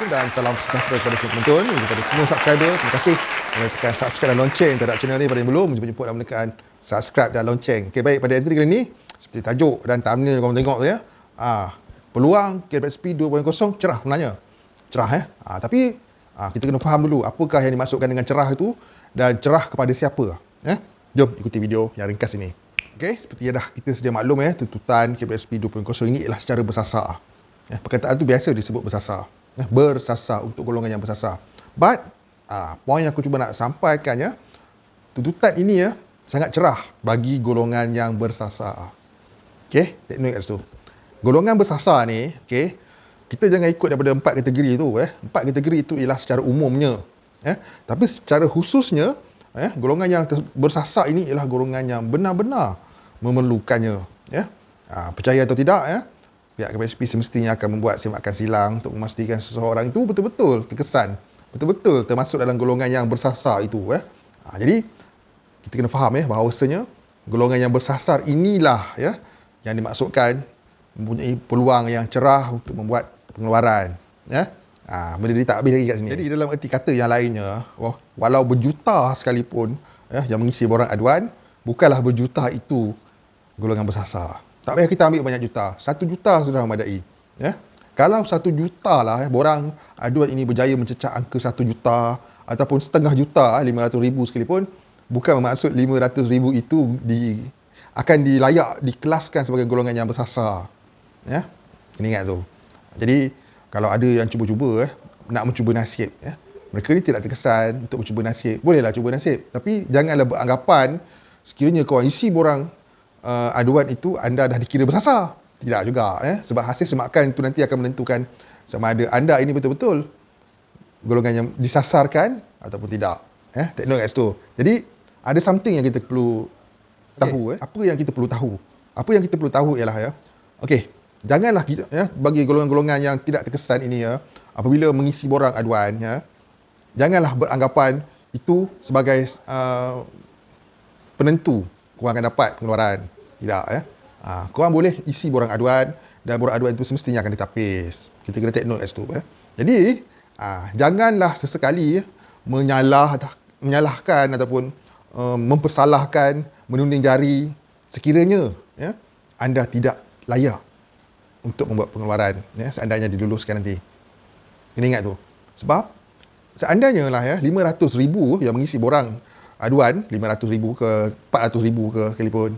dan salam sejahtera kepada semua penonton, kepada semua subscriber. Terima kasih kerana tekan subscribe dan lonceng terhadap channel ni pada yang belum. Jemput dan menekan subscribe dan lonceng. Okey, baik, pada entry kali ni seperti tajuk dan thumbnail korang tengok tu ya. Peluang KPSP 2.0 cerah sebenarnya. Cerah tapi kita kena faham dulu apakah yang dimaksudkan dengan cerah itu dan cerah kepada siapa. Jom ikuti video yang ringkas ini. Okey, seperti yang dah kita sedia maklum tuntutan KPSP 2.0 ini ialah secara bersasar. Perkataan tu biasa disebut bersasar. Bersasar untuk golongan yang bersasar. But poin yang aku cuba nak sampaikan tuntutan ini sangat cerah bagi golongan yang bersasar. Okey, take note kat situ. Golongan bersasar ni, okey, kita jangan ikut daripada 4 kategori tu. 4 kategori itu ialah secara umumnya. Tapi secara khususnya, golongan yang bersasar ini ialah golongan yang benar-benar memerlukannya. Percaya atau tidak, pihak KPSP semestinya akan membuat semakan silang untuk memastikan seseorang itu betul-betul terkesan, betul-betul termasuk dalam golongan yang bersasar itu. Jadi, kita kena faham bahawasanya golongan yang bersasar inilah yang dimaksudkan mempunyai peluang yang cerah untuk membuat pengeluaran. Benda ni tak habis lagi kat sini. Jadi dalam erti kata yang lainnya, walau berjuta sekalipun yang mengisi borang aduan, bukanlah berjuta itu golongan bersasar. Tak payah kita ambil banyak juta. 1 juta sudah memadai. Kalau 1 juta lah borang aduan ini berjaya mencecah angka 1 juta ataupun setengah juta, 500,000 sekalipun, bukan bermaksud 500,000 itu akan dikelaskan sebagai golongan yang bersasar. Kena ingat tu. Jadi kalau ada yang cuba-cuba nak mencuba nasib, mereka ni tidak terkesan untuk mencuba nasib. Bolehlah cuba nasib, tapi janganlah beranggapan sekiranya korang isi borang aduan itu anda dah dikira bersasar. Tidak juga. Sebab hasil semakan itu nanti akan menentukan sama ada anda ini betul-betul golongan yang disasarkan ataupun tidak. Take note kat situ. Jadi ada something yang kita perlu tahu. Apa yang kita perlu tahu? Apa yang kita perlu tahu ialah janganlah kita bagi golongan-golongan yang tidak terkesan ini apabila mengisi borang aduan janganlah beranggapan itu sebagai penentu korang akan dapat pengeluaran. Tidak. Korang boleh isi borang aduan dan borang aduan itu semestinya akan ditapis. Kita kena take note kat situ. Jadi janganlah sesekali menyalahkan ataupun mempersalahkan, menunding jari sekiranya anda tidak layak untuk membuat pengeluaran seandainya diluluskan nanti. Kena ingat tu. Sebab seandainya lah 500,000 yang mengisi borang aduan, 500,000 ke 400,000 ke sekalipun,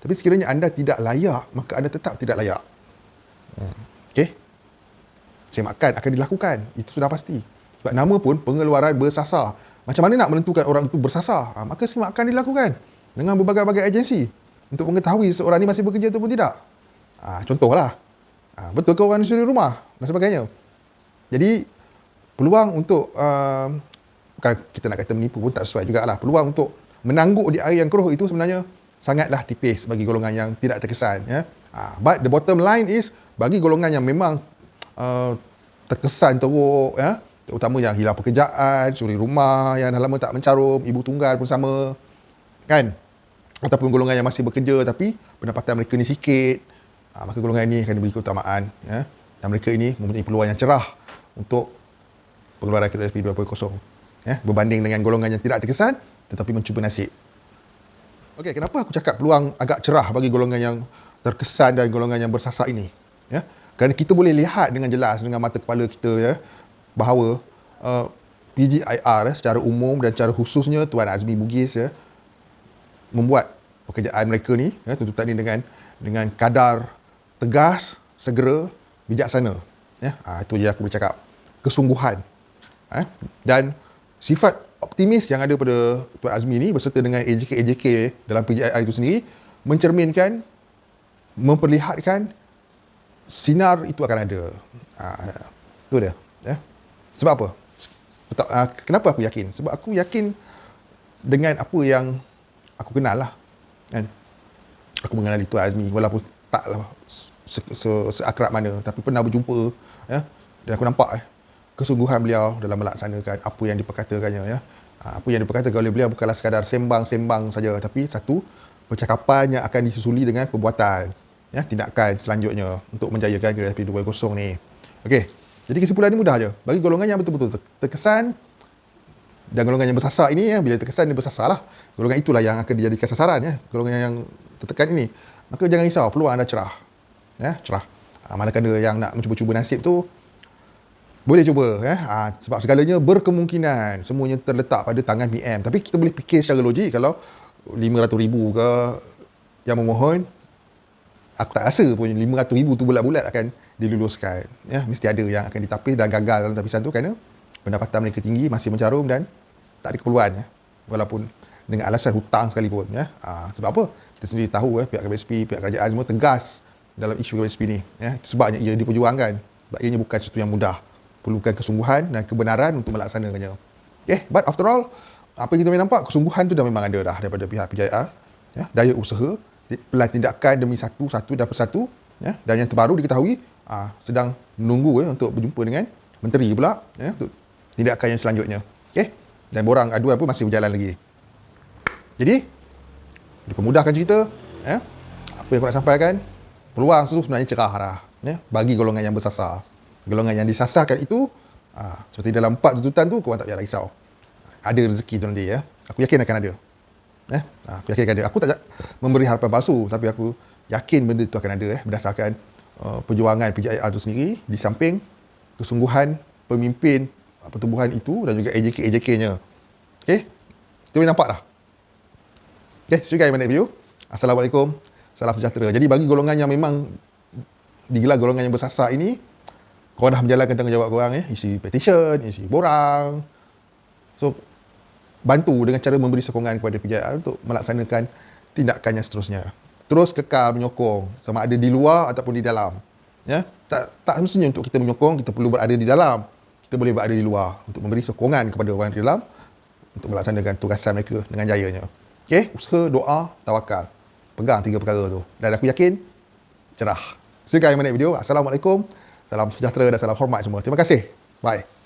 tapi sekiranya anda tidak layak, maka anda tetap tidak layak. Semakan akan dilakukan. Itu sudah pasti. Sebab nama pun pengeluaran bersasar. Macam mana nak menentukan orang itu bersasar? Maka semakan dilakukan dengan berbagai-bagai agensi untuk mengetahui seorang ini masih bekerja ataupun tidak. Contohlah, betul ke orang suri rumah dan sebagainya. Jadi peluang untuk bukan kita nak kata menipu pun tak sesuai jugalah. Peluang untuk menangguk di air yang keruh itu sebenarnya sangatlah tipis bagi golongan yang tidak terkesan. But the bottom line is bagi golongan yang memang terkesan teruk, terutama yang hilang pekerjaan, suri rumah, yang dah lama tak mencarum, ibu tunggal pun sama, kan? Ataupun golongan yang masih bekerja tapi pendapatan mereka ni sikit, maka golongan ini akan diberi keutamaan. Dan mereka ini mempunyai peluang yang cerah untuk pengeluaran KPSP 2.0. Berbanding dengan golongan yang tidak terkesan tetapi mencuba nasib. Okey, kenapa aku cakap peluang agak cerah bagi golongan yang terkesan dan golongan yang bersasar ini? Kerana kita boleh lihat dengan jelas dengan mata kepala kita bahawa PGIR secara umum dan secara khususnya Tuan Azmi Bugis membuat pekerjaan mereka ni, tuntutan ni dengan kadar tegas, segera, bijaksana. Itu je aku boleh cakap. Kesungguhan. Dan sifat optimis yang ada pada Tuan Azmi ni berserta dengan AJK dalam PGIR itu sendiri mencerminkan, memperlihatkan sinar itu akan ada. Itu dia. Sebab apa? Kenapa aku yakin? Sebab aku yakin dengan apa yang aku kenal lah. Aku mengenali Tuan Azmi walaupun taklah seakrab mana, tapi pernah berjumpa dan aku nampak kesungguhan beliau dalam melaksanakan apa yang diperkatakannya. Apa yang diperkatakan oleh beliau bukanlah sekadar sembang-sembang saja, tapi satu percakapan yang akan disusuli dengan perbuatan, tindakan selanjutnya untuk menjayakan KPSP 2.0 ni. Okey, Jadi kesimpulan ni mudah je. Bagi golongan yang betul-betul terkesan dan golongan yang bersasar ini, bila terkesan dia bersasar lah. Golongan itulah yang akan dijadikan sasaran ya. Golongan yang tertekan ini. Maka jangan risau, peluang anda cerah. Ya, cerah. Manakala yang nak mencuba-cuba nasib tu, boleh cuba ya. Sebab segalanya berkemungkinan. Semuanya terletak pada tangan PM. Tapi kita boleh fikir secara logik, kalau 500,000 ke yang memohon, aku tak rasa pun 500,000 tu bulat-bulat akan diluluskan. Ya, mesti ada yang akan ditapis dan gagal dalam tapisan tu kerana pendapatan mereka tinggi, masih mencarum dan tak ada keperluan ya. Walaupun dengan alasan hutang sekalipun ya. Sebab apa? Kita sendiri tahu pihak KPSP, pihak kerajaan semua tegas dalam isu KPSP ni ya. Itu sebabnya ia diperjuangkan. Sebab ianya bukan sesuatu yang mudah. Perlukan kesungguhan dan kebenaran untuk melaksanakannya. Okay, but after all, apa yang kita boleh nampak, kesungguhan tu dah memang ada dah daripada pihak PJIR ya, daya usaha, pelan tindakan demi satu dan persatu ya. Dan yang terbaru diketahui sedang menunggu untuk berjumpa dengan menteri pula ya, untuk tindakan yang selanjutnya. Okey, dan borang aduan pun masih berjalan lagi. Jadi dipermudahkan cerita ya, apa yang aku nak sampaikan, peluang tu sebenarnya cerah dah ya, bagi golongan yang bersasar. Golongan yang disasarkan itu seperti dalam 4 tuntutan tu, korang tak payah risau, ada rezeki tu nanti ya. Aku yakin akan ada. Aku yakin akan ada. Aku tak memberi harapan palsu, tapi aku yakin benda tu akan ada berdasarkan perjuangan PJIR itu sendiri, di samping kesungguhan pemimpin pertubuhan itu dan juga AJK-AJK-nya. Okey? Itu boleh nampak dah. Okey, see you guys in my next video. Assalamualaikum. Salam sejahtera. Jadi bagi golongan yang memang digelar golongan yang bersasar ini, korang dah menjalankan tanggungjawab korang ya, isi petition, isi borang. So, bantu dengan cara memberi sokongan kepada PJIR untuk melaksanakan tindakan yang seterusnya. Terus kekal menyokong, sama ada di luar ataupun di dalam. Ya, tak semestinya untuk kita menyokong kita perlu berada di dalam. Kita boleh berada di luar untuk memberi sokongan kepada orang di dalam untuk melaksanakan tugasan mereka dengan jayanya. Okey, usaha, doa, tawakal. Pegang 3 perkara tu. Dan aku yakin cerah. See you guys in my next video. Assalamualaikum. Salam sejahtera dan salam hormat semua. Terima kasih. Bye.